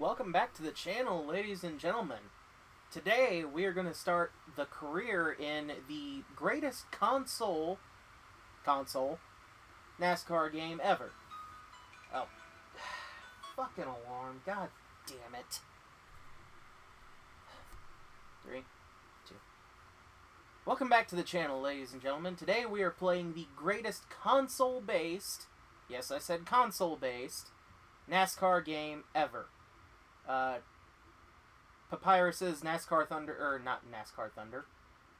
Welcome back to the channel, ladies and gentlemen. Today we are going to start the career in the greatest console NASCAR game ever. Oh, fucking alarm! God damn it! 3, 2. Welcome back to the channel, ladies and gentlemen. Today we are playing the greatest console-based, yes, I said console-based, NASCAR game ever. Papyrus's NASCAR Thunder, or not NASCAR Thunder.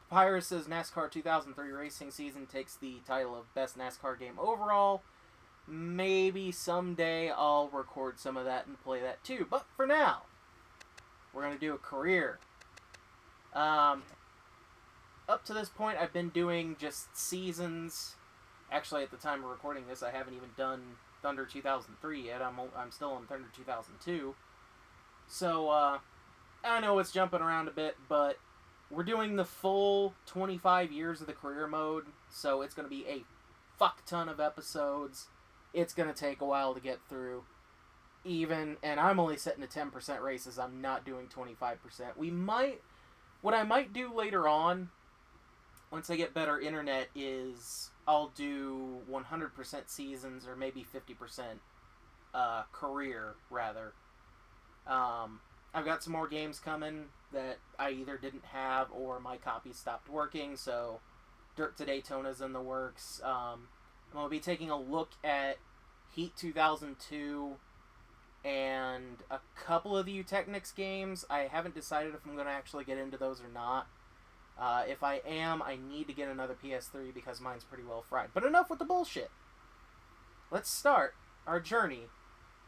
Papyrus's NASCAR 2003 racing season takes the title of Best NASCAR Game Overall. Maybe someday I'll record some of that and play that too. But for now, we're going to do a career. Up to this point, I've been doing just seasons. Actually, at the time of recording this, I haven't even done Thunder 2003 yet. I'm still on Thunder 2002. So, I know it's jumping around a bit, but we're doing the full 25 years of the career mode, so it's going to be a fuck ton of episodes. It's going to take a while to get through. And I'm only setting to 10% races. I'm not doing 25%. What I might do later on, once I get better internet, is I'll do 100% seasons, or maybe 50% career, rather. I've got some more games coming that I either didn't have or my copy stopped working, so Dirt to Daytona's in the works. I'm going to be taking a look at Heat 2002 and a couple of the Technics games. I haven't decided if I'm going to actually get into those or not. If I am, I need to get another PS3 because mine's pretty well fried. But enough with the bullshit. Let's start our journey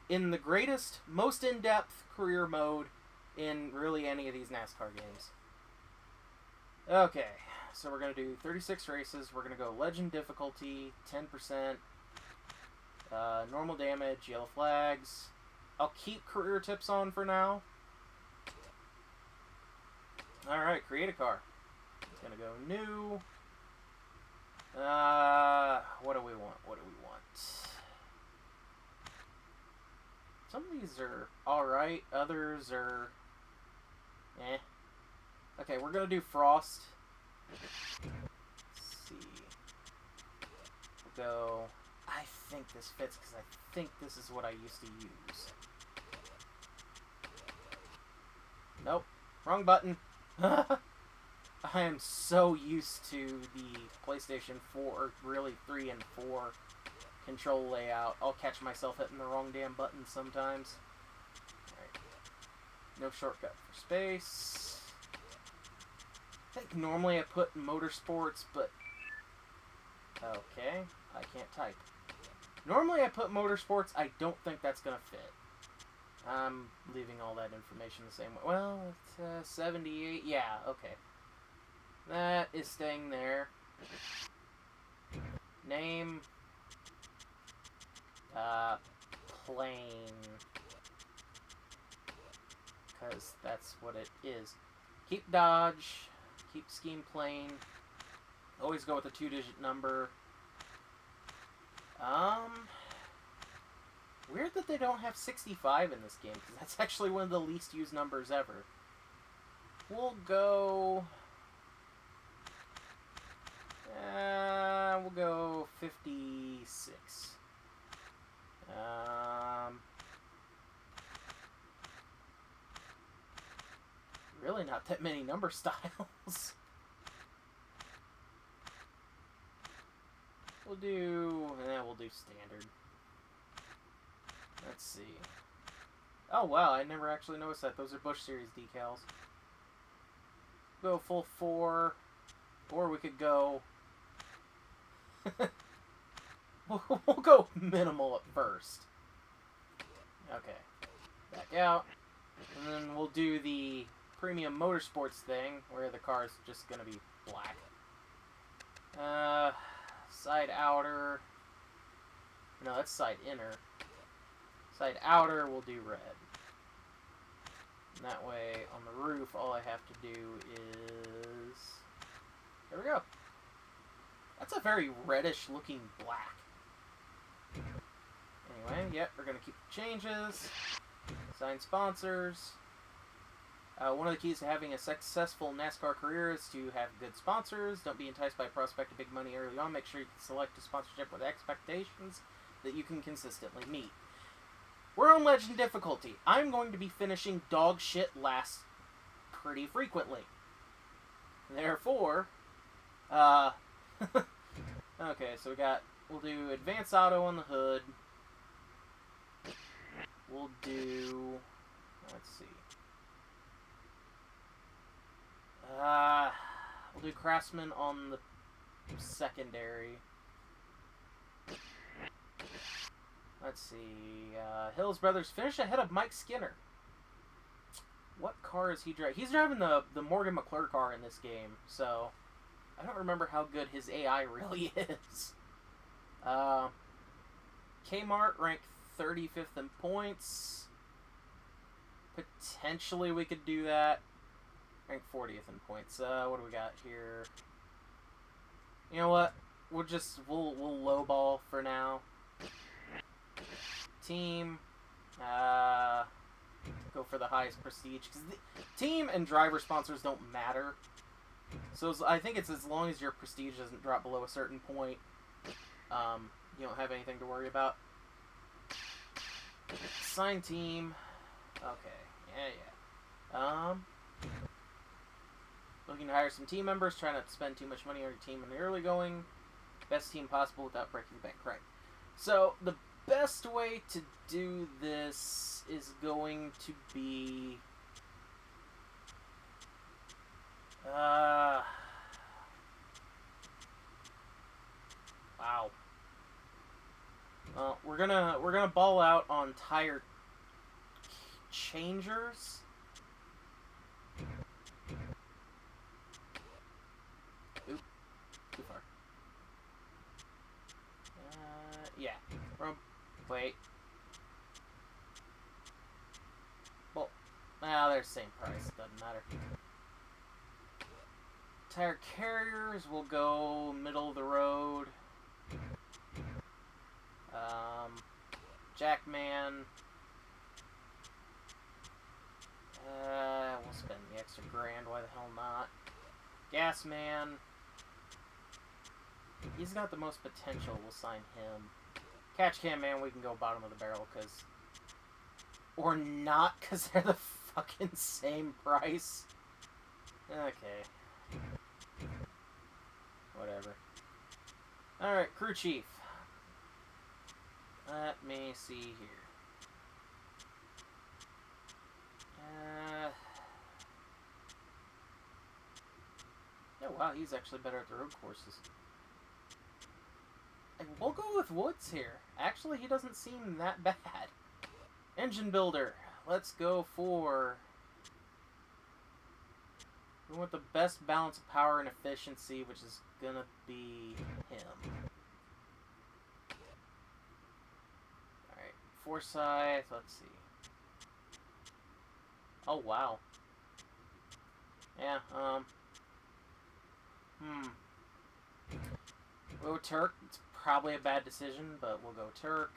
in the greatest, most in-depth career mode in really any of these NASCAR games. Okay, so we're going to do 36 races. We're going to go Legend difficulty, 10%, normal damage, yellow flags. I'll keep career tips on for now. Alright, create a car. It's going to go new. What do we want? Some of these are alright, others are eh. Okay, we're gonna do Frost. Let's see. We'll go. I think this fits because I think this is what I used to use. Nope, wrong button. I am so used to the PlayStation 4, or really 3 and 4 control layout. I'll catch myself hitting the wrong damn button sometimes. Alright. No shortcut for space. I think normally I put motorsports, but okay, I can't type. Normally I put motorsports. I don't think that's gonna fit. I'm leaving all that information the same way. Well, it's 78. Yeah, okay. That is staying there. Name. Plane. Because that's what it is. Keep Dodge. Keep Scheme Plane. Always go with a 2-digit number. Weird that they don't have 65 in this game, because that's actually one of the least used numbers ever. We'll go 56. Really not that many number styles. We'll do standard. Let's see. Oh wow, I never actually noticed that. Those are Busch Series decals. Go full 4, or we could go. We'll go minimal at first. Okay. Back out. And then we'll do the premium motorsports thing, where the car's just going to be black. Side outer. No, that's side inner. Side outer, we'll do red. And that way, on the roof, all I have to do is... There we go. That's a very reddish looking black. Anyway, yep, we're going to keep the changes. Sign sponsors. One of the keys to having a successful NASCAR career is to have good sponsors. Don't be enticed by prospect of big money early on. Make sure you select a sponsorship with expectations that you can consistently meet. We're on Legend difficulty. I'm going to be finishing dog shit last pretty frequently. Therefore, okay, so we'll do Advanced Auto on the hood. We'll do, let's see. We'll do Craftsman on the secondary. Let's see. Hills Brothers finish ahead of Mike Skinner. What car is he driving? He's driving the Morgan McClure car in this game, so I don't remember how good his AI really is. Kmart ranked 35th in points. Potentially we could do that. Ranked 40th in points. What do we got here? You know what? We'll lowball for now. Team. Go for the highest prestige, because team and driver sponsors don't matter. So I think it's as long as your prestige doesn't drop below a certain point, you don't have anything to worry about. Sign team. Okay. Yeah. Looking to hire some team members. Try not to spend too much money on your team in the early going. Best team possible without breaking the bank. Right. So the best way to do this is going to be wow. Well, we're gonna ball out on tire changers. Oop, too far. Yeah. Wait. Well, they're the same price. Doesn't matter. Tire carriers will go middle of the road. Jackman. We'll spend the extra grand. Why the hell not? Gasman. He's got the most potential. We'll sign him. Catch Can Man, we can go bottom of the barrel, because... Or not, because they're the fucking same price. Okay. Whatever. Alright, crew chief. Let me see here. Oh, wow, he's actually better at the road courses. And we'll go with Woods here. Actually, he doesn't seem that bad. Engine builder. Let's go for... We want the best balance of power and efficiency, which is gonna be him. Alright, Forsyth, let's see. Oh, wow. Yeah, We'll go Turk. It's probably a bad decision, but we'll go Turk.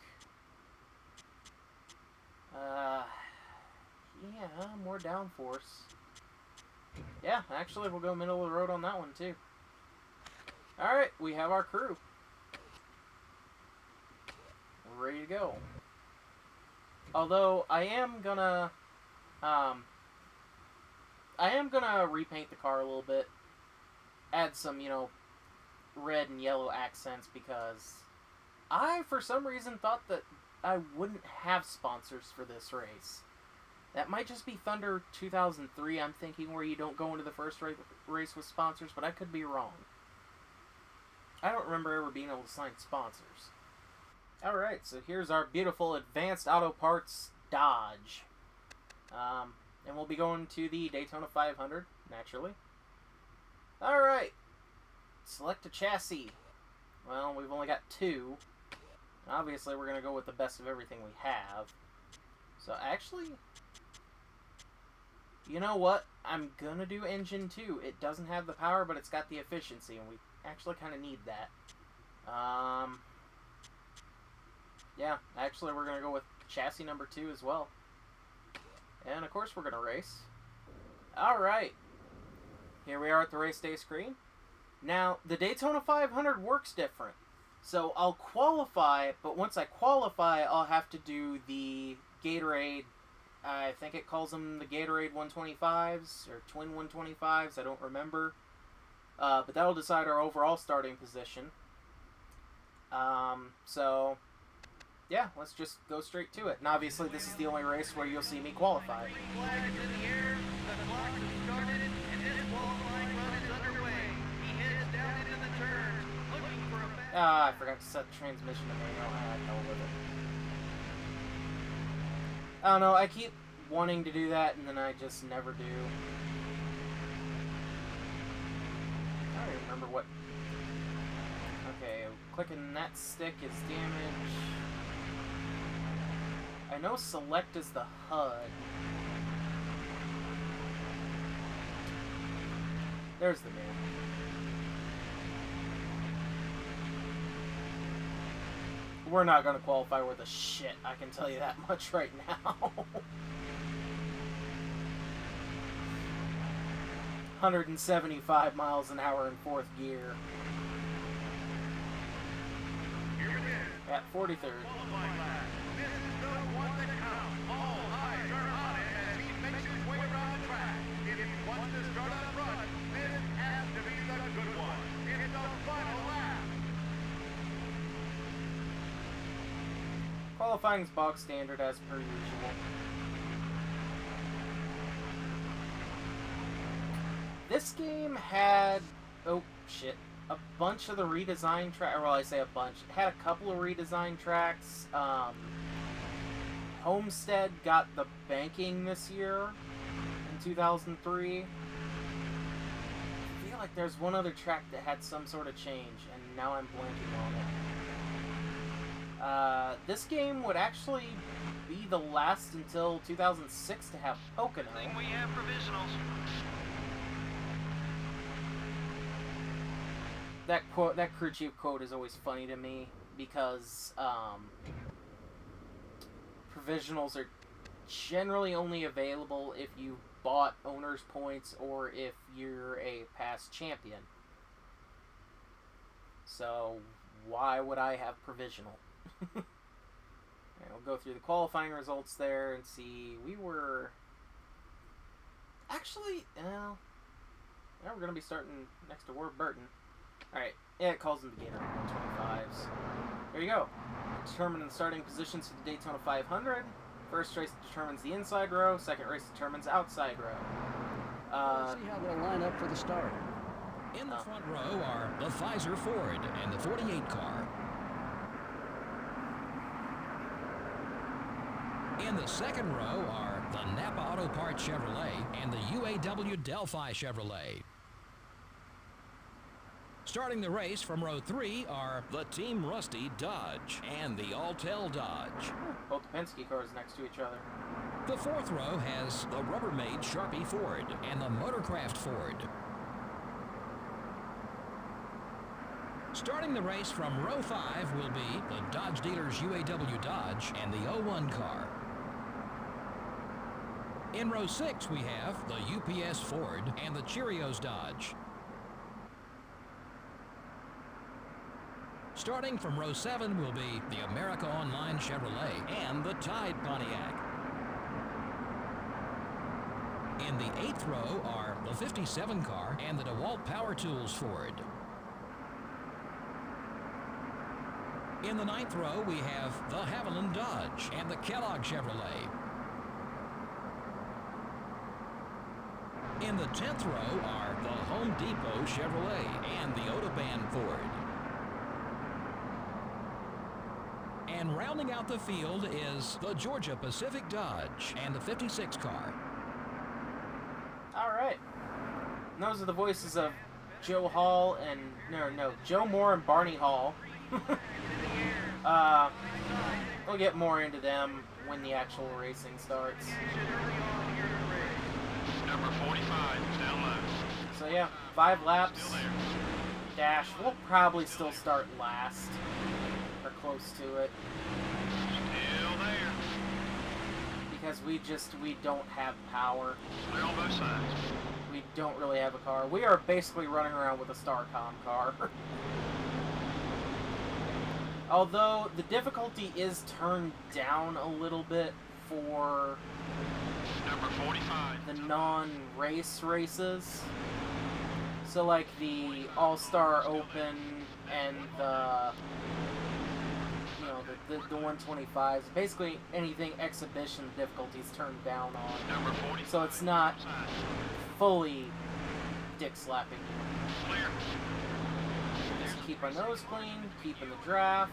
Yeah, more downforce. Yeah, actually, we'll go middle of the road on that one, too. Alright, we have our crew. We're ready to go. Although, I am gonna repaint the car a little bit. Add some, red and yellow accents, because I, for some reason, thought that I wouldn't have sponsors for this race. That might just be Thunder 2003, I'm thinking, where you don't go into the first race with sponsors, but I could be wrong. I don't remember ever being able to sign sponsors. Alright, so here's our beautiful Advanced Auto Parts Dodge. And we'll be going to the Daytona 500, naturally. Alright. Select a chassis. Well, we've only got two. Obviously, we're going to go with the best of everything we have. So, actually... You know what? I'm going to do engine 2. It doesn't have the power, but it's got the efficiency, and we actually kind of need that. Yeah, actually, we're going to go with chassis number 2 as well. And of course we're going to race. Alright. Here we are at the race day screen. Now, the Daytona 500 works different. So I'll qualify, but once I qualify, I'll have to do the Gatorade, I think it calls them the Gatorade 125s, or Twin 125s, I don't remember. But that'll decide our overall starting position. So, yeah, let's just go straight to it. And obviously this is the only race where you'll see me qualify. I forgot to set the transmission to manual. Hell with it. I don't know, I keep wanting to do that and then I just never do. I don't even remember what... Okay, clicking that stick is damage. I know select is the HUD. There's the man. We're not going to qualify worth a shit, I can tell you that much right now. 175 miles an hour in 4th gear. At 43rd. Qualifying's box standard as per usual. This game had, oh shit, a bunch of the redesigned tracks. Well, I say a bunch. It had a couple of redesigned tracks. Homestead got the banking this year in 2003. I feel like there's one other track that had some sort of change, and now I'm blanking on it. This game would actually be the last until 2006 to have Pocono. I think we have provisionals. That quote, that crew chief quote is always funny to me because provisionals are generally only available if you bought owner's points or if you're a past champion. So why would I have provisional? And we'll go through the qualifying results there and see. We were actually, now we're going to be starting next to Warburton. Alright, yeah, it calls them the Gator 125s. There you go. Determining the starting positions for the Daytona 500. First race determines the inside row. Second race determines outside row. Let's see how they'll line up for the start. In the front row are the Pfizer Ford and the 48 car. In the second row are the Napa Auto Parts Chevrolet and the UAW Delphi Chevrolet. Starting the race from row 3 are the Team Rusty Dodge and the Altel Dodge. Both the Penske cars next to each other. The fourth row has the Rubbermaid Sharpie Ford and the Motorcraft Ford. Starting the race from row 5 will be the Dodge Dealers UAW Dodge and the 01 car. In row 6 we have the UPS Ford and the Cheerios Dodge. Starting from row 7 will be the America Online Chevrolet and the Tide Pontiac. In the 8th row are the 57 car and the DeWalt Power Tools Ford. In the 9th row we have the Haviland Dodge and the Kellogg Chevrolet. In the 10th row are the Home Depot Chevrolet and the Autobahn Ford. And rounding out the field is the Georgia Pacific Dodge and the 56 car. All right. And those are the voices of Joe Hall and Joe Moore and Barney Hall. We'll get more into them when the actual racing starts. Number 45 is down low. So yeah, 5 laps. Dash. We'll probably still start last. Or close to it. Still there. because we don't have power. Clear on both sides. We don't really have a car. We are basically running around with a Starcom car. Although the difficulty is turned down a little bit for Number 45. the non-race races. So like the All-Star Open and the, you know, the 125s, basically anything exhibition difficulties turned down on. Number 45. So it's not fully dick slapping you. Clear. Just keep our nose clean, keep in the draft.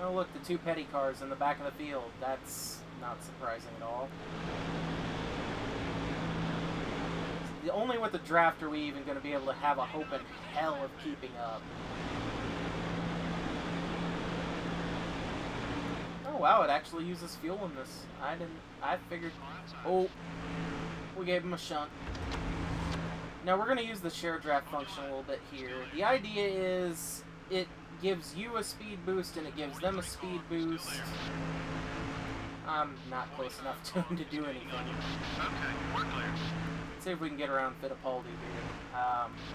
Oh look, the two petty cars in the back of the field. That's not surprising at all. The only with the draft are we even going to be able to have a hope in hell of keeping up. Oh wow, it actually uses fuel in this. I figured, oh, we gave him a shunt. Now we're going to use the share draft function a little bit here. The idea is it gives you a speed boost and it gives them a speed boost. I'm not close enough to him to do anything. Okay, we're clear. Let's see if we can get around Fittipaldi here.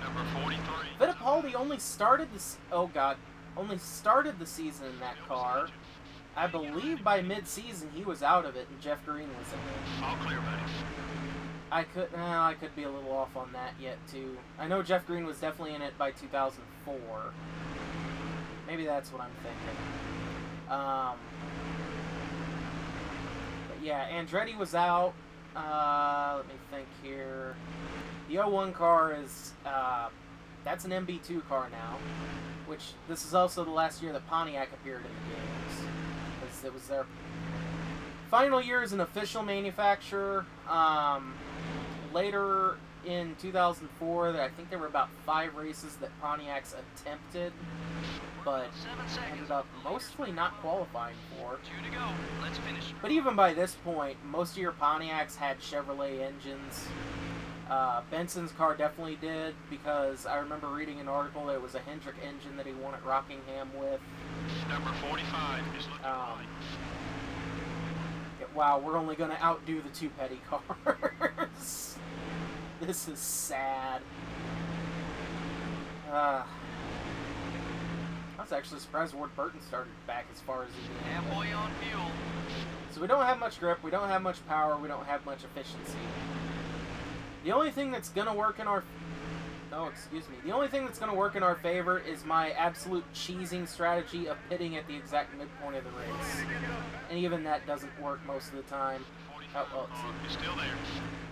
Number 43. Fittipaldi only started this. Oh god, only started the season in that car. I believe by mid-season he was out of it and Jeff Green was in it. All clear, buddy. I could be a little off on that yet too. I know Jeff Green was definitely in it by 2004. Maybe that's what I'm thinking. But yeah, Andretti was out. Let me think here. The 01 car is, that's an MB2 car now, which this is also the last year that Pontiac appeared in the games, because it was their final year as an official manufacturer. Later in 2004, I think there were about 5 races that Pontiac's attempted, but ended up mostly not qualifying for. 2 to go. Let's finish. But even by this point, most of your Pontiacs had Chevrolet engines. Benson's car definitely did, because I remember reading an article that it was a Hendrick engine that he won at Rockingham with. Number 45 is looking fine. Wow, we're only going to outdo the two petty cars. This is sad. I was actually surprised Ward Burton started back as far as he did. Halfway on fuel. So we don't have much grip, we don't have much power, we don't have much efficiency. The only thing that's going to work in our... Oh, excuse me. The only thing that's going to work in our favor is my absolute cheesing strategy of pitting at the exact midpoint of the race. And even that doesn't work most of the time. Oh, well, let's see. It's still there.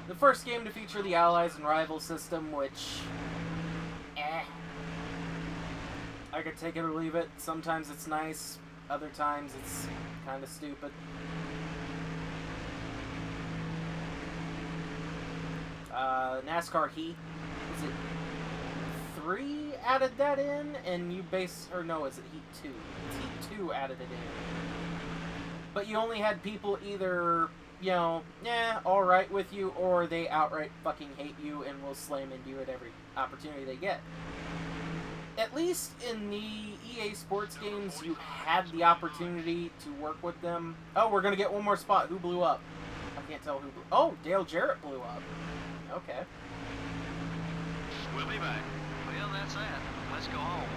The first game to feature the Allies and Rivals system, which... I could take it or leave it. Sometimes it's nice, other times it's kind of stupid. NASCAR Heat, is it 3 added that in? And you base, or no, is it Heat 2? It's Heat 2 added it in. But you only had people either, you know, alright with you, or they outright fucking hate you and will slam into you at every opportunity they get. At least in the EA Sports games, you had the opportunity to work with them. Oh, we're gonna get one more spot. Who blew up? I can't tell who blew. Oh, Dale Jarrett blew up. Okay. We'll be back. Well, that's that. Let's go home.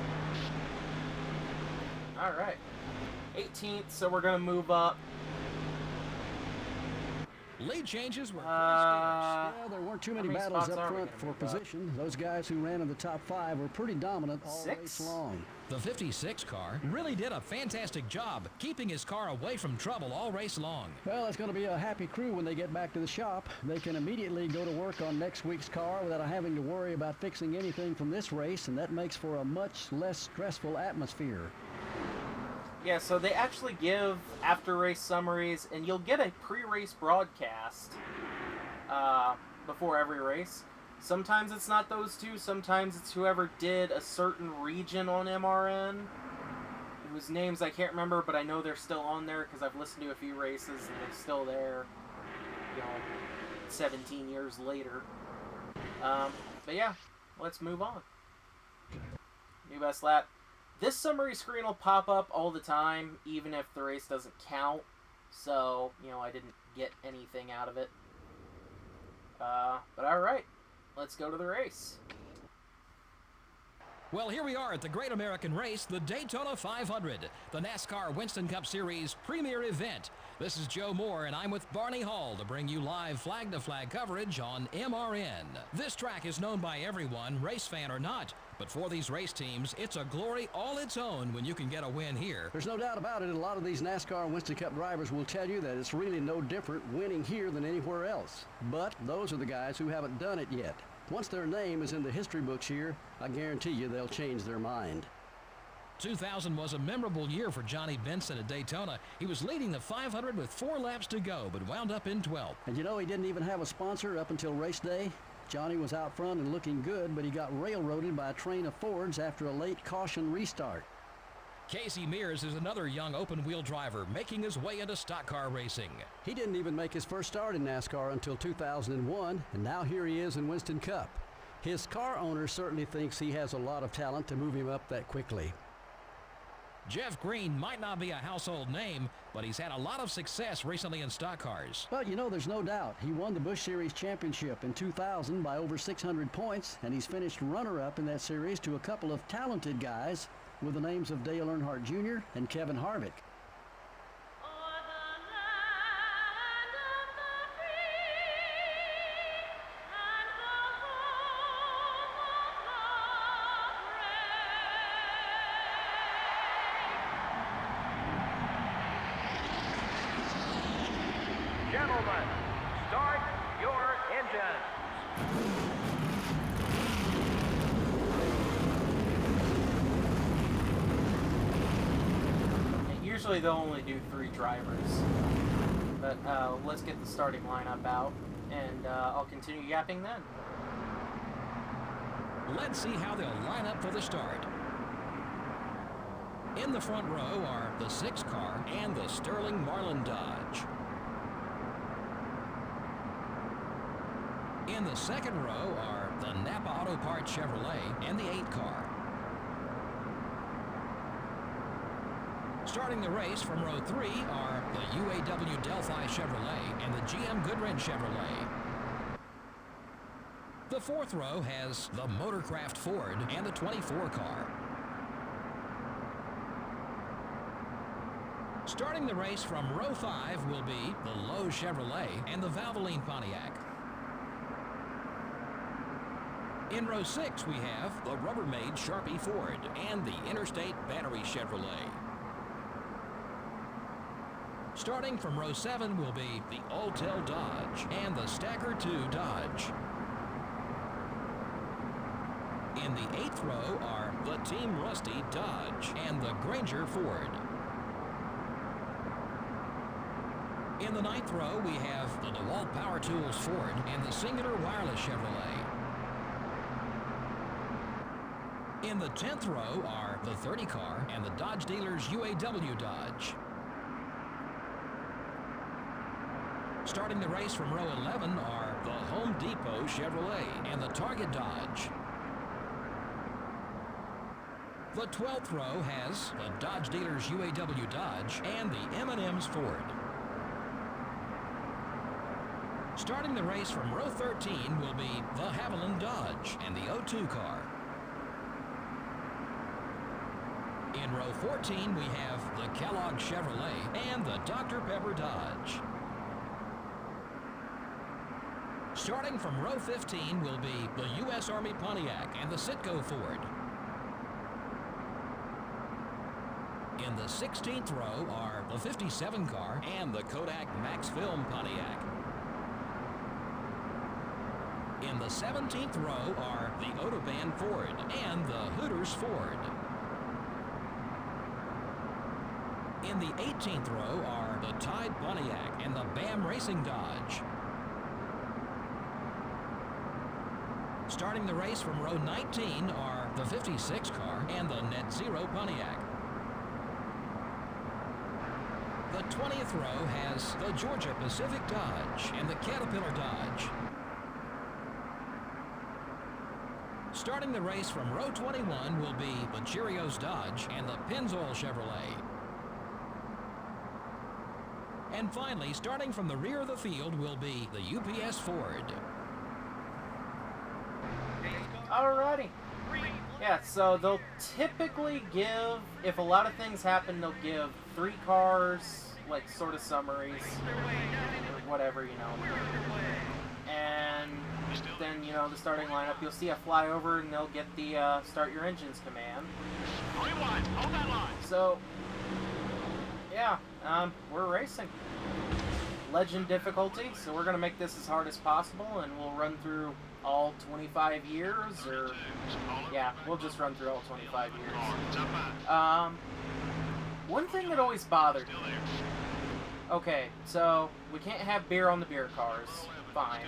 Alright. 18th, so we're gonna move up. Lead changes were Well, there weren't too many many battles spots up are we front gonna for move up? position. Those guys who ran in the top 5 were pretty dominant all 6? race long. The 56 car really did a fantastic job keeping his car away from trouble all race long. Well, it's going to be a happy crew when they get back to the shop. They can immediately go to work on next week's car without having to worry about fixing anything from this race, and that makes for a much less stressful atmosphere. Yeah, so they actually give after-race summaries, and you'll get a pre-race broadcast before every race. Sometimes it's not those two, sometimes it's whoever did a certain region on MRN, whose names I can't remember, but I know they're still on there because I've listened to a few races and they're still there, you know, 17 years later. But yeah, let's move on. New best lap. This summary screen will pop up all the time, even if the race doesn't count. So, I didn't get anything out of it. But alright, let's go to the race. Well, here we are at the Great American Race, the Daytona 500, the NASCAR Winston Cup Series premier event. This is Joe Moore, and I'm with Barney Hall to bring you live flag-to-flag coverage on MRN. This track is known by everyone, race fan or not, but for these race teams, it's a glory all its own when you can get a win here. There's no doubt about it. A lot of these NASCAR and Winston Cup drivers will tell you that it's really no different winning here than anywhere else. But those are the guys who haven't done it yet. Once their name is in the history books here, I guarantee you they'll change their mind. 2000 was a memorable year for Johnny Benson at Daytona. He was leading the 500 with 4 laps to go, but wound up in 12th. And he didn't even have a sponsor up until race day. Johnny was out front and looking good, but he got railroaded by a train of Fords after a late caution restart. Casey Mears is another young open-wheel driver making his way into stock car racing. He didn't even make his first start in NASCAR until 2001, and now here he is in Winston Cup. His car owner certainly thinks he has a lot of talent to move him up that quickly. Jeff Green might not be a household name, but he's had a lot of success recently in stock cars. But there's no doubt. He won the Busch Series championship in 2000 by over 600 points, and he's finished runner-up in that series to a couple of talented guys with the names of Dale Earnhardt Jr. and Kevin Harvick. Gentlemen, start your engines. Usually they'll only do 3 drivers. But let's get the starting lineup out, and I'll continue yapping then. Let's see how they'll line up for the start. In the front row are the 6 car and the Sterling Marlin Dodge. In the second row are the Napa Auto Parts Chevrolet and the 8 car. Starting the race from row 3 are the UAW Delphi Chevrolet and the GM Goodwrench Chevrolet. The fourth row has the Motorcraft Ford and the 24 car. Starting the race from row 5 will be the Lowe Chevrolet and the Valvoline Pontiac. In row 6 we have the Rubbermaid Sharpie Ford and the Interstate Battery Chevrolet. Starting from row 7 will be the Alltel Dodge and the Stacker 2 Dodge. In the 8th row are the Team Rusty Dodge and the Granger Ford. In the 9th row we have the DeWalt Power Tools Ford and the Singular Wireless Chevrolet. In the 10th row are the 30 car and the Dodge Dealers UAW Dodge. Starting the race from row 11 are the Home Depot Chevrolet and the Target Dodge. The 12th row has the Dodge Dealers UAW Dodge and the M&M's Ford. Starting the race from row 13 will be the Haviland Dodge and the O2 car. In row 14 we have the Kellogg Chevrolet and the Dr. Pepper Dodge. Starting from row 15 will be the U.S. Army Pontiac and the Citgo Ford. In the 16th row are the 57 car and the Kodak Max Film Pontiac. In the 17th row are the Autobahn Ford and the Hooters Ford. In the 18th row are the Tide Pontiac and the BAM Racing Dodge. Starting the race from row 19 are the 56 car and the Net Zero Pontiac. The 20th row has the Georgia Pacific Dodge and the Caterpillar Dodge. Starting the race from row 21 will be the Cheerios Dodge and the Pennzoil Chevrolet. And finally, starting from the rear of the field will be the UPS Ford. Alrighty. Yeah, so they'll typically give, if a lot of things happen, they'll give 3 cars, like, sort of summaries, or whatever, you know. And then, you know, the starting lineup, you'll see a flyover, and they'll get the start your engines command. Hold that line. So, yeah, we're racing. Legend difficulty, so we're going to make this as hard as possible, and we'll run through all 25 years, or, yeah, we'll just run through all 25 years. One thing that always bothered me, okay, so, we can't have beer on the beer cars, fine.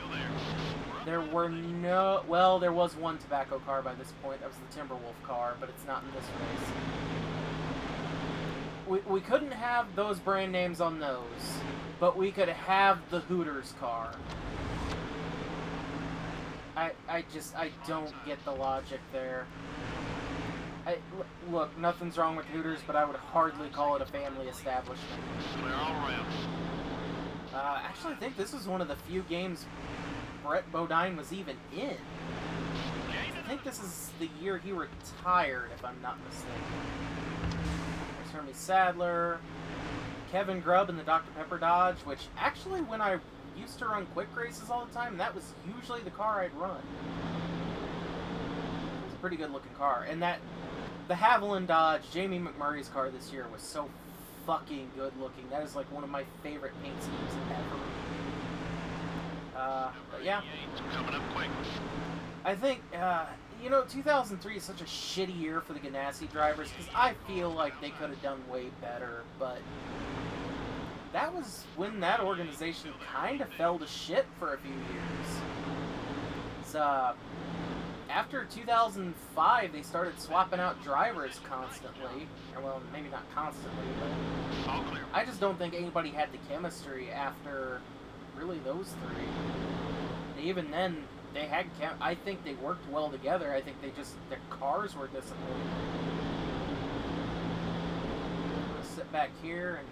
There were no, well, there was one tobacco car by this point, that was the Timberwolf car, but it's not in this race. We couldn't have those brand names on those, but we could have the Hooters car. I don't get the logic there. Look, nothing's wrong with Hooters, but I would hardly call it a family establishment. Actually, I think this was one of the few games Brett Bodine was even in. I think this is the year he retired, if I'm not mistaken. There's Hermie Sadler, Kevin Grubb in the Dr. Pepper Dodge, which actually, when I used to run quick races all the time, that was usually the car I'd run. It was a pretty good looking car. And the Haviland Dodge, Jamie McMurray's car this year, was so fucking good looking. That is like one of my favorite paint schemes ever. But yeah. Coming up quick. I think, you know, 2003 is such a shitty year for the Ganassi drivers, because I feel like they could have done way better, but that was when that organization kind of fell to shit for a few years. So, after 2005, they started swapping out drivers constantly. Or, well, maybe not constantly, but I just don't think anybody had the chemistry after really those 3. Even then, they had I think they worked well together. I think their cars were disciplined. I'm gonna sit back here and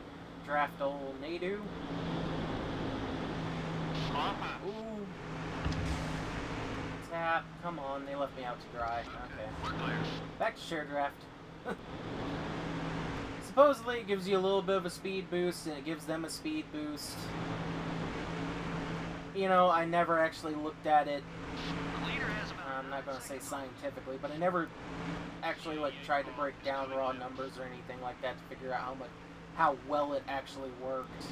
draft old Nadu. Ooh. Tap. Come on, they left me out to dry. Okay. Back to share draft. Supposedly it gives you a little bit of a speed boost, and it gives them a speed boost. You know, I never actually looked at it, I'm not going to say scientifically, but I never actually, like, tried to break down raw numbers or anything like that to figure out how well it actually worked.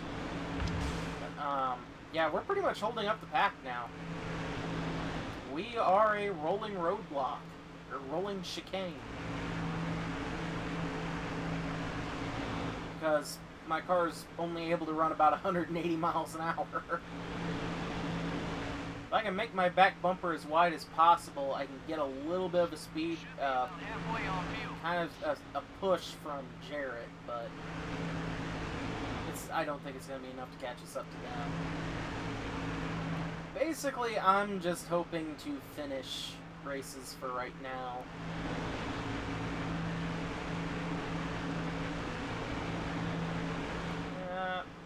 But, yeah, we're pretty much holding up the pack now. We are a rolling roadblock, or rolling chicane. Because my car's only able to run about 180 miles an hour. If I can make my back bumper as wide as possible, I can get a little bit of a speed, kind of a push from Jarrett, but I don't think it's going to be enough to catch us up to them. Basically, I'm just hoping to finish races for right now.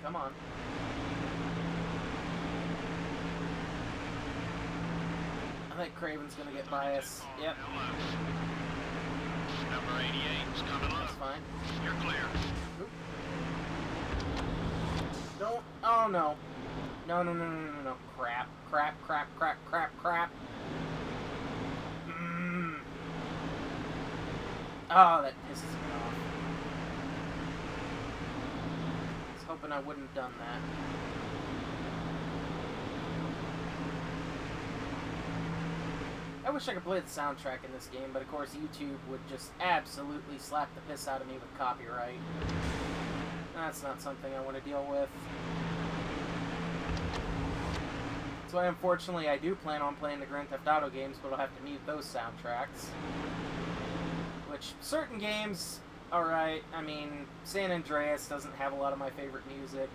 Come on. I think Craven's gonna get by us. Yep. Number 88 is coming up. That's fine. You're clear. Oop. Don't. Oh no. No. Crap. Oh, that pisses me off. I was hoping I wouldn't have done that. I wish I could play the soundtrack in this game, but of course YouTube would just absolutely slap the piss out of me with copyright. That's not something I want to deal with. That's why, unfortunately, I do plan on playing the Grand Theft Auto games, but I'll have to mute those soundtracks. Which, certain games, alright, I mean, San Andreas doesn't have a lot of my favorite music.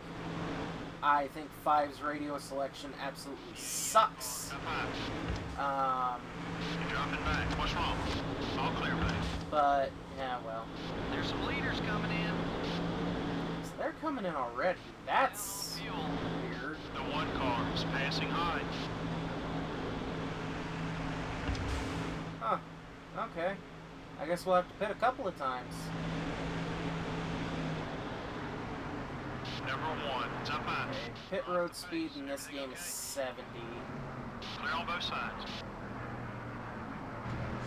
I think 5's radio selection absolutely sucks. You're dropping back. What's wrong? All clear, buddy. But, yeah, well. There's some leaders coming in. So they're coming in already. That's weird. The one car is passing high. Huh. Okay. I guess we'll have to pit a couple of times. Number 1, it's up high. Okay. Pit road speed in this game is 70. Clear on both sides.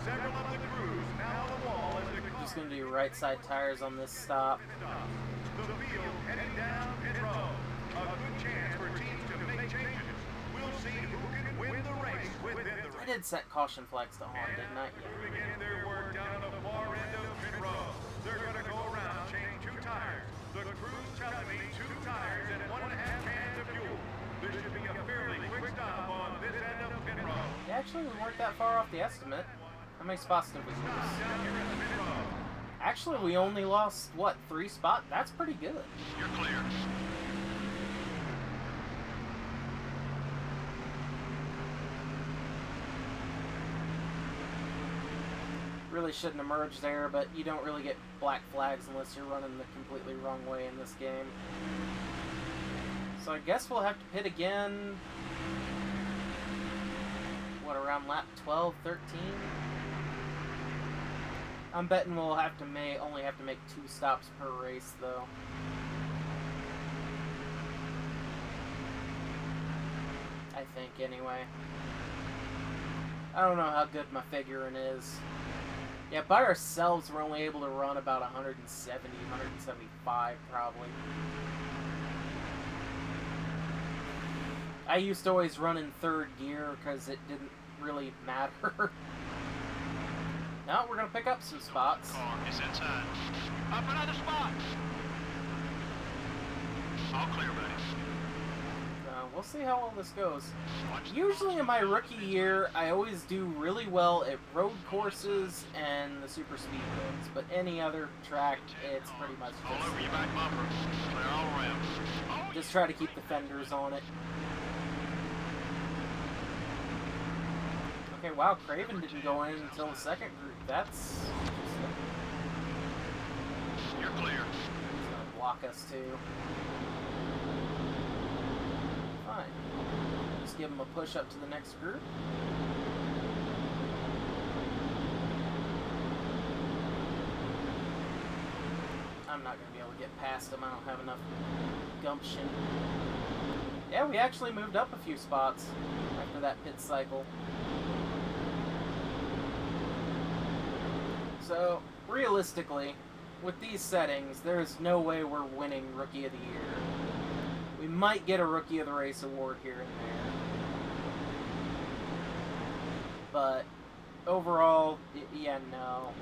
Several of the crews now on the wall as the Just gonna do right side tires on this stop. The field heading down pit road. A good chance for teams to make changes. We'll see who can win the race within the I race. did set caution flags to on, didn't I? To begin their work down the far end of pit road. They're going to go around, change 2 tires. The crew's telling me 2 tires and 1.5 cans of fuel. There should be a fairly quick stop on this end of pit road. Yeah, actually, we weren't that far off the estimate. How many spots did we lose? Down here in the pit road. Actually, we only lost, what, 3 spots? That's pretty good. You're clear. Really shouldn't have merged there, but you don't really get black flags unless you're running the completely wrong way in this game. So I guess we'll have to pit again. What, around lap 12, 13? I'm betting we'll have to only have to make 2 stops per race, though. I think, anyway. I don't know how good my figuring is. Yeah, by ourselves, we're only able to run about 170, 175, probably. I used to always run in 3rd gear because it didn't really matter. Now we're going to pick up some spots. Car is inside. Up another spot. All clear, buddy. We'll see how well this goes. Watch the Usually in my rookie year, I always do really well at road courses and the super speed roads, but any other track, it's pretty much all over your back bumper. Clear all around. Oh, just try to keep the fenders on it. Okay, wow, Craven didn't go in until the 2nd group. That's you're clear. it's gonna block us too. Fine. Just give them a push up to the next group. I'm not going to be able to get past them. I don't have enough gumption. Yeah, we actually moved up a few spots after that pit cycle. So, realistically, with these settings, there's no way we're winning Rookie of the Year. We might get a Rookie of the Race award here and there. But, overall, yeah, no.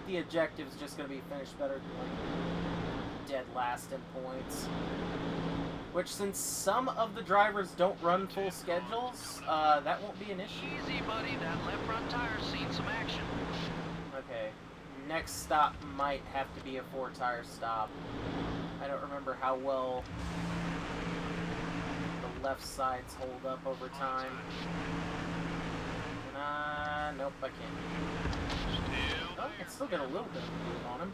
The objective's just going to be finish better than, like, dead last in points. Which, since some of the drivers don't run full schedules, that won't be an issue. Easy, buddy. That left front tire's seen some action. Okay. Next stop might have to be a 4-tire stop. I don't remember how well the left sides hold up over time. Nope, I can't. Oh, I can still get a little bit of a move on him.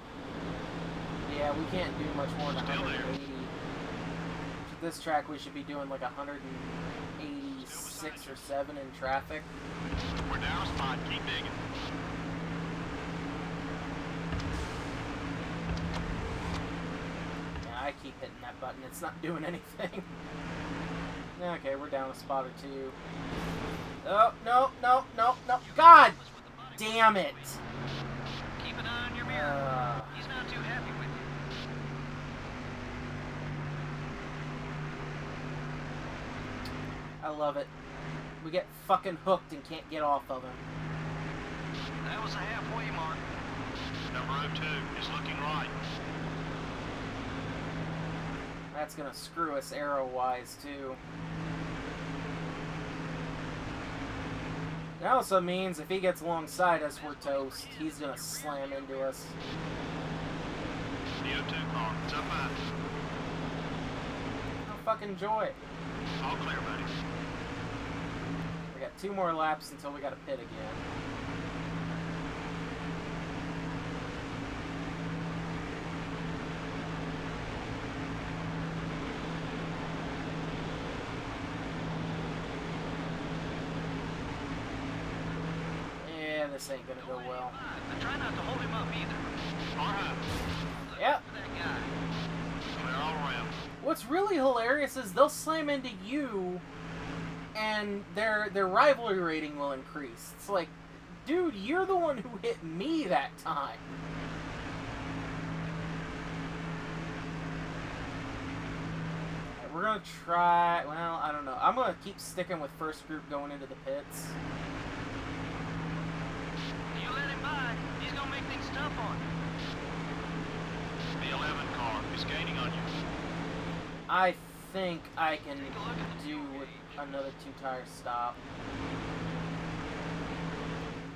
Yeah, we can't do much more than 180. To this track, we should be doing like 186 or 7 in traffic. We're down a spot. Keep digging. Yeah, I keep hitting that button. It's not doing anything. Okay, we're down a spot or 2. Oh, no. God damn it! Keep an eye on your mirror. He's not too happy with you. I love it. We get fucking hooked and can't get off of him. That was a halfway mark. Number 02 is looking right. That's gonna screw us arrow-wise, too. That also means if he gets alongside us, we're toast. He's gonna slam into us. The 02 car is up high. Oh, fucking joy. All clear, buddy. We got 2 more laps until we got to pit again. Yeah, this ain't gonna go well. But try not to hold him up either. All right. Yep. That guy. Clear all around. What's really hilarious is they'll slam into you, and their rivalry rating will increase. It's like, dude, you're the one who hit me that time. Alright, we're gonna try. Well, I don't know. I'm gonna keep sticking with first group going into the pits. You let him by, he's gonna make things tough on you. The 11 car is gaining on you. I think I can do another 2-tire stop.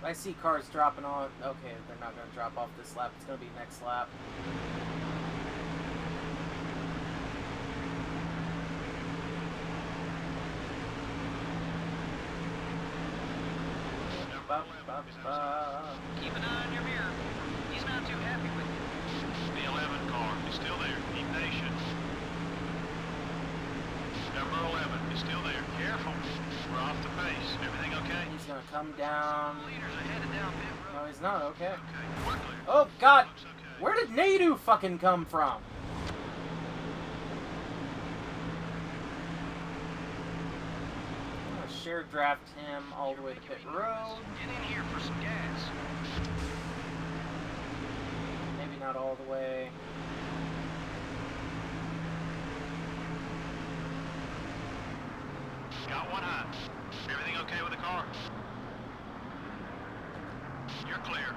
I see cars dropping on. Okay, they're not going to drop off this lap. It's going to be next lap. Ba, ba, ba. Keep an eye on your mirror. He's not too happy with you. The 11 car is still there. Keep patient. Number 11 is still there. Careful. We're off the pace. Everything okay? He's going to come down. Leaders are headed down pit road. No, he's not. Okay. Okay, we're clear. Oh, God. Looks okay. Where did Nadu fucking come from? I'm going to share draft him all the way to pit road. Get in here for some gas. Maybe not all the way. Got one high. Everything okay with the car? You're clear.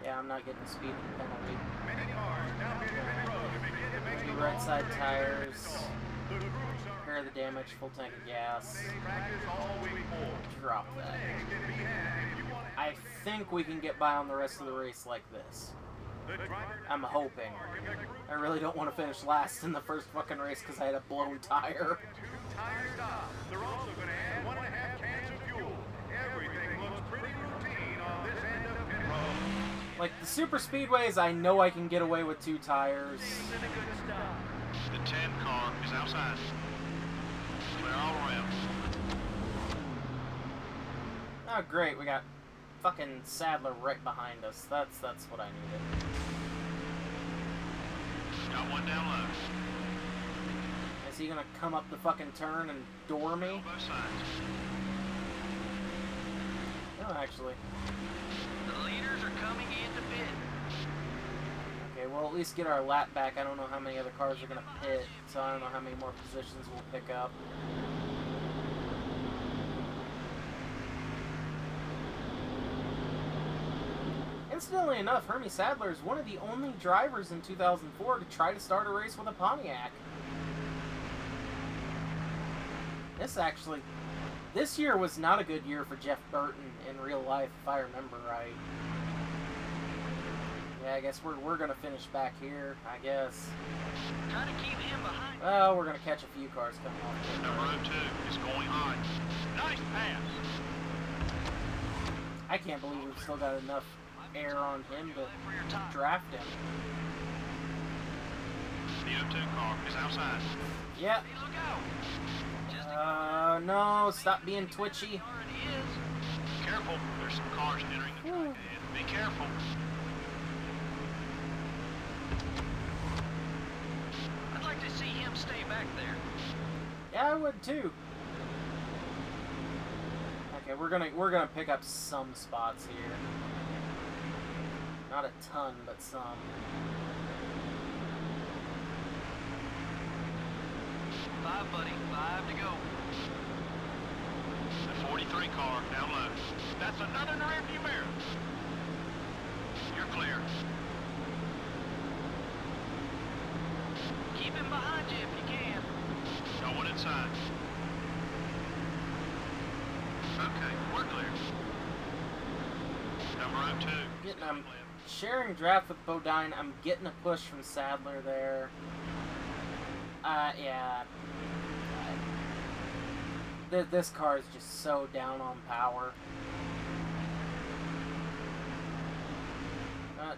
Yeah, I'm not getting a speeding penalty. Many cars now hitting pit road to begin to make the Right side tires. The crews Repair the damage. Full tank of gas. are practice all week more. Drop that. Can be had if you want I think we can get by on the rest of the race like this. the driver. I'm hoping. I really don't want to finish last in the first fucking race because I had a blown tire. 2 tire stops. They're also going to add 1.5 cans of fuel. Everything looks pretty routine on this end of pit road. Like, the super speedways, I know I can get away with 2 tires. Been a good stop. The 10 car is outside. Clear all around. Oh, great. We got fucking Sadler right behind us. That's what I needed. Got one down low. Is he gonna come up the fucking turn and door me? Both sides. No, actually. The leaders are coming into pit. Okay, we'll at least get our lap back. I don't know how many other cars are gonna pit, so I don't know how many more positions we'll pick up. Incidentally enough, Hermie Sadler is one of the only drivers in 2004 to try to start a race with a Pontiac. This year was not a good year for Jeff Burton in real life, if I remember right. Yeah, I guess we're gonna finish back here, I guess. Try to keep him behind. Well, we're gonna catch a few cars coming off. Number 2 is going high. Nice pass. I can't believe we've still got enough air on him to For your top. draft him. The 02 car is outside. Yep. Hey, look out. Just No, stop being twitchy. already is. Careful. There's some cars entering the track ahead. Be careful. I'd like to see him stay back there. Yeah, I would too. Okay, we're gonna pick up some spots here. Not a ton, but some. 5, buddy. 5 to go. The 43 car down low. That's another in the rearview mirror. You're clear. Keep him behind you if you can. No one inside. Okay, we're clear. Number 02. I'm sharing draft with Bodine. I'm getting a push from Sadler there. Yeah. This car is just so down on power.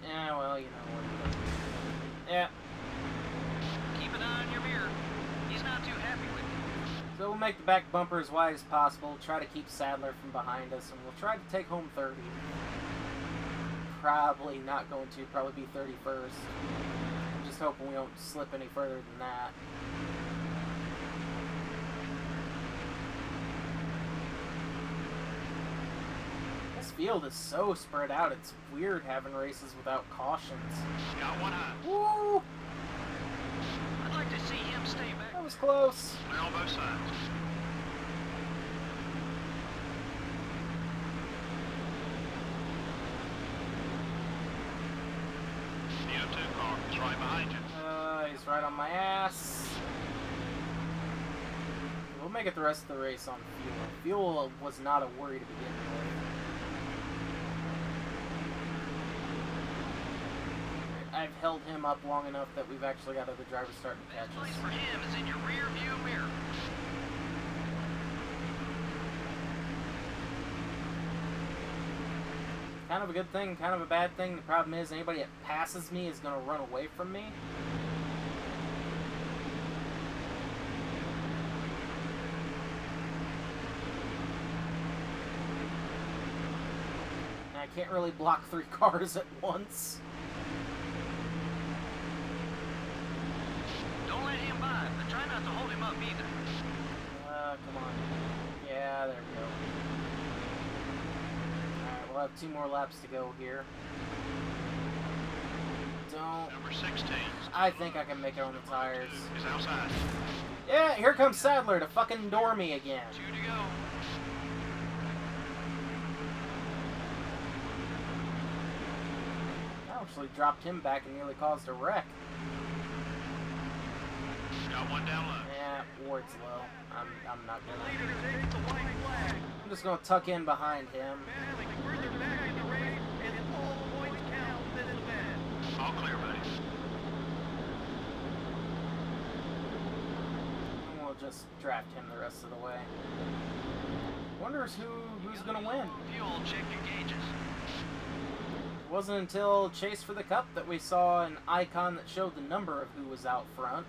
Yeah, well, you know what. Yeah. Keep an eye on your mirror. He's not too happy with you. So we'll make the back bumper as wide as possible, try to keep Sadler from behind us, and we'll try to take home 30. Probably not going to, probably be 31st. I'm just hoping we don't slip any further than that. This field is so spread out, it's weird having races without cautions. Got one high. Woo! I'd like to see him stay back. That was close. Clear on both sides. The O2 car is right behind you. He's right on my ass. We'll make it the rest of the race on fuel. Fuel was not a worry to begin with. I've held him up long enough that we've actually got other drivers starting to catch Best place us. for him is in your rear view mirror. Kind of a good thing, kind of a bad thing. The problem is anybody that passes me is going to run away from me. And I can't really block 3 cars at once. Don't let him by, but try not to hold him up either. Come on. Yeah, there we go. Alright, we'll have 2 more laps to go here. Don't... Number 16. I think I can make it on the tires. Is outside. Yeah, here comes Sadler to fucking door me again. 2 to go. I actually dropped him back and nearly caused a wreck. Got one down low. Yeah, Ward's low. I'm not gonna... Leader takes the white flag. I'm just gonna tuck in behind him. Battling further back in the race, and all points count in this event. All clear, buddy. And we'll just draft him the rest of the way. Wonders who's gonna win. Fuel, check your gauges. It wasn't until Chase for the Cup that we saw an icon that showed the number of who was out front.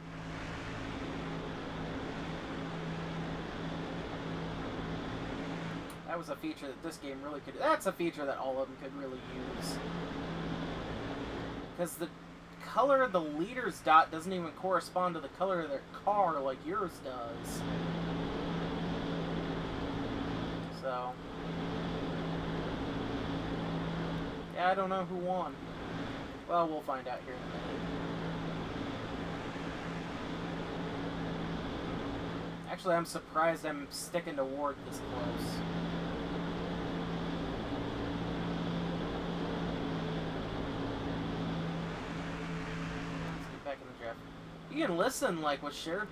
That was a feature that this game really could... That's a feature that all of them could really use. Because the color of the leader's dot doesn't even correspond to the color of their car like yours does. So... yeah, I don't know who won. Well, we'll find out here in a minute. Actually, I'm surprised I'm sticking to Ward this close. Let's get back in the draft. You can listen, like, with shared...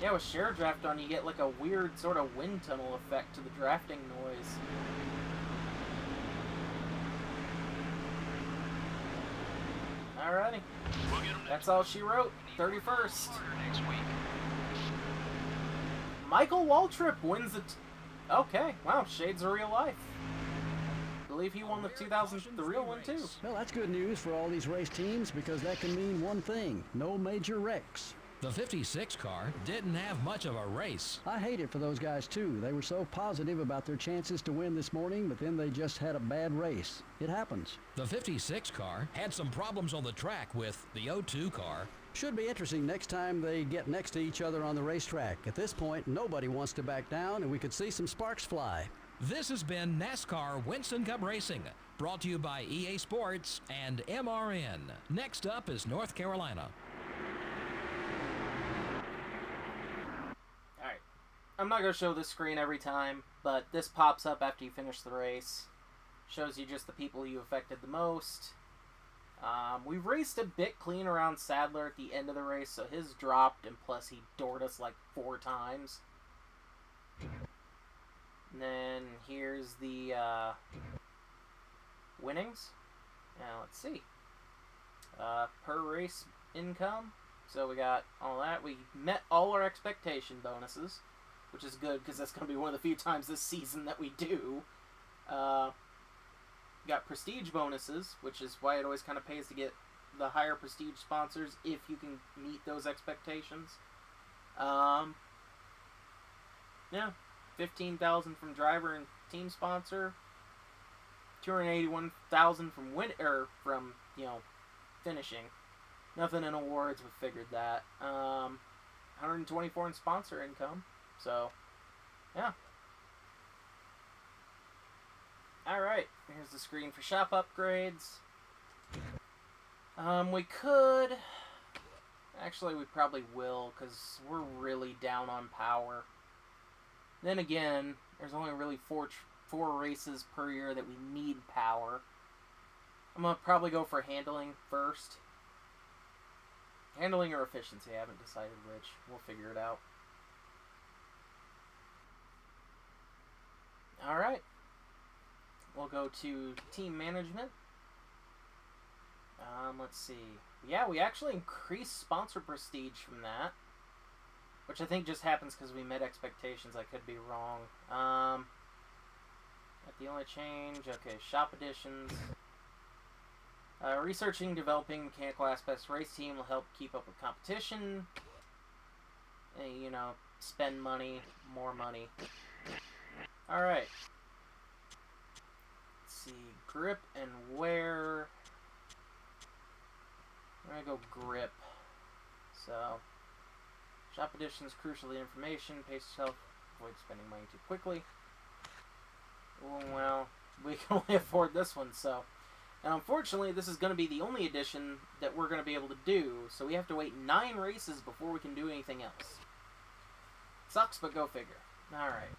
yeah, with share draft on, you get, like, a weird sort of wind tunnel effect to the drafting noise. Alrighty. We'll get him next. That's all she wrote. 31st. Harder next week. Michael Waltrip wins the... okay, wow, shades of real life. I believe he won the real one too. Well, that's good news for all these race teams because that can mean one thing: no major wrecks. The 56 car didn't have much of a race. I hate it for those guys too. They were so positive about their chances to win this morning, but then they just had a bad race. It happens. The 56 car had some problems on the track with the O2 car. Should be interesting next time they get next to each other on the racetrack. At this point, nobody wants to back down, and we could see some sparks fly. This has been NASCAR Winston Cup Racing, brought to you by EA Sports and MRN. Next up is North Carolina. Alright. I'm not going to show this screen every time, but this pops up after you finish the race. Shows you just the people you affected the most. We raced a bit clean around Sadler at the end of the race, so his dropped, and plus he doored us like 4 times. And then here's the winnings. Now let's see. Per race income, So we got all that. We met all our expectation bonuses, which is good because that's going to be one of the few times this season that we do. Got prestige bonuses, which is why it always kind of pays to get the higher prestige sponsors if you can meet those expectations. Yeah, 15,000 from driver and team sponsor, 281,000 from finishing. Nothing in awards, we figured that. 124 in sponsor income. So, yeah. Alright, here's the screen for shop upgrades. We could... Actually, we probably will, because we're really down on power. Then again, there's only really four races per year that we need power. I'm going to probably go for handling first. Handling or efficiency, I haven't decided which. We'll figure it out. Alright. We'll go to team management. Let's see. Yeah, we actually increased sponsor prestige from that. Which I think just happens because we met expectations. I could be wrong. The only change. Okay, shop additions. Researching, developing mechanical aspects race team will help keep up with competition. You know, spend money, more money. Alright. Let's see. Grip and wear. I'm going to go grip. So, shop additions, crucially information, pace yourself, avoid spending money too quickly. Well, we can only afford this one, so. And unfortunately, this is going to be the only edition that we're going to be able to do, so we have to wait 9 races before we can do anything else. Sucks, but go figure. Alright.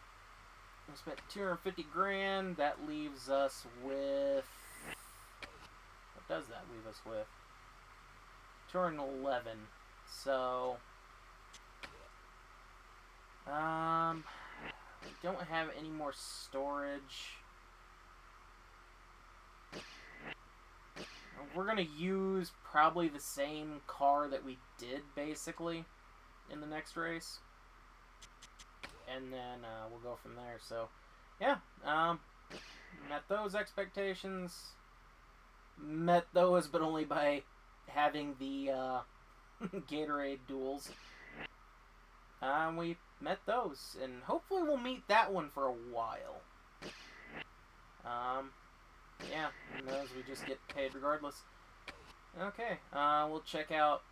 We spent 250 grand, that leaves us with... What does that leave us with? 211. So, we don't have any more storage. We're gonna use probably the same car that we did basically in the next race, and then we'll go from there. So, yeah, met those expectations. Met those, but only by having the Gatorade duels. We met those, and hopefully we'll meet that one for a while. Yeah, and those we just get paid regardless. Okay, we'll check out...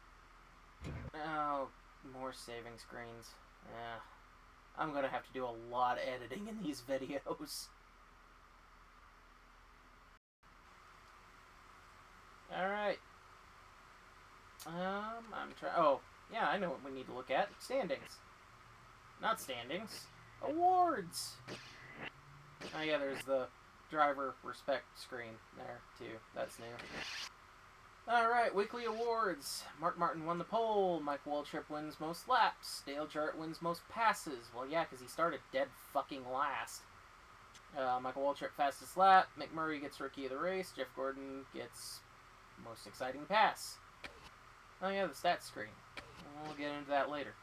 Oh, more saving screens. I'm gonna have to do a lot of editing in these videos. Alright. I'm trying... Oh, yeah, I know what we need to look at. Standings. Not standings. Awards! Oh, yeah, there's the driver respect screen there, too. That's new. Alright, weekly awards. Mark Martin won the pole. Mike Waltrip wins most laps. Dale Jarrett wins most passes. Well, yeah, because he started dead fucking last. Michael Waltrip fastest lap. Mick Murray gets rookie of the race. Jeff Gordon gets most exciting pass. Oh yeah, the stats screen. We'll get into that later.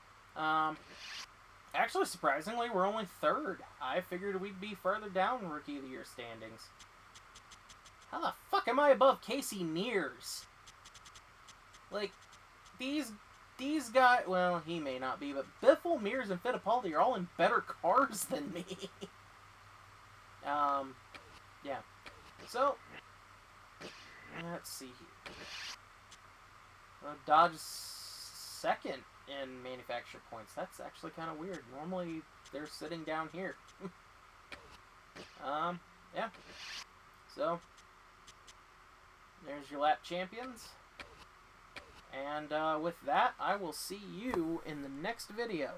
Actually, surprisingly, we're only 3rd. I figured we'd be further down Rookie of the Year standings. How the fuck am I above Casey Mears? Like, these guys... Well, he may not be, but Biffle, Mears, and Fittipaldi are all in better cars than me. Yeah. So, let's see here. Dodge 2nd in manufacturer points. That's actually kind of weird. Normally, they're sitting down here. Yeah. So, there's your lap champions. And with that, I will see you in the next video.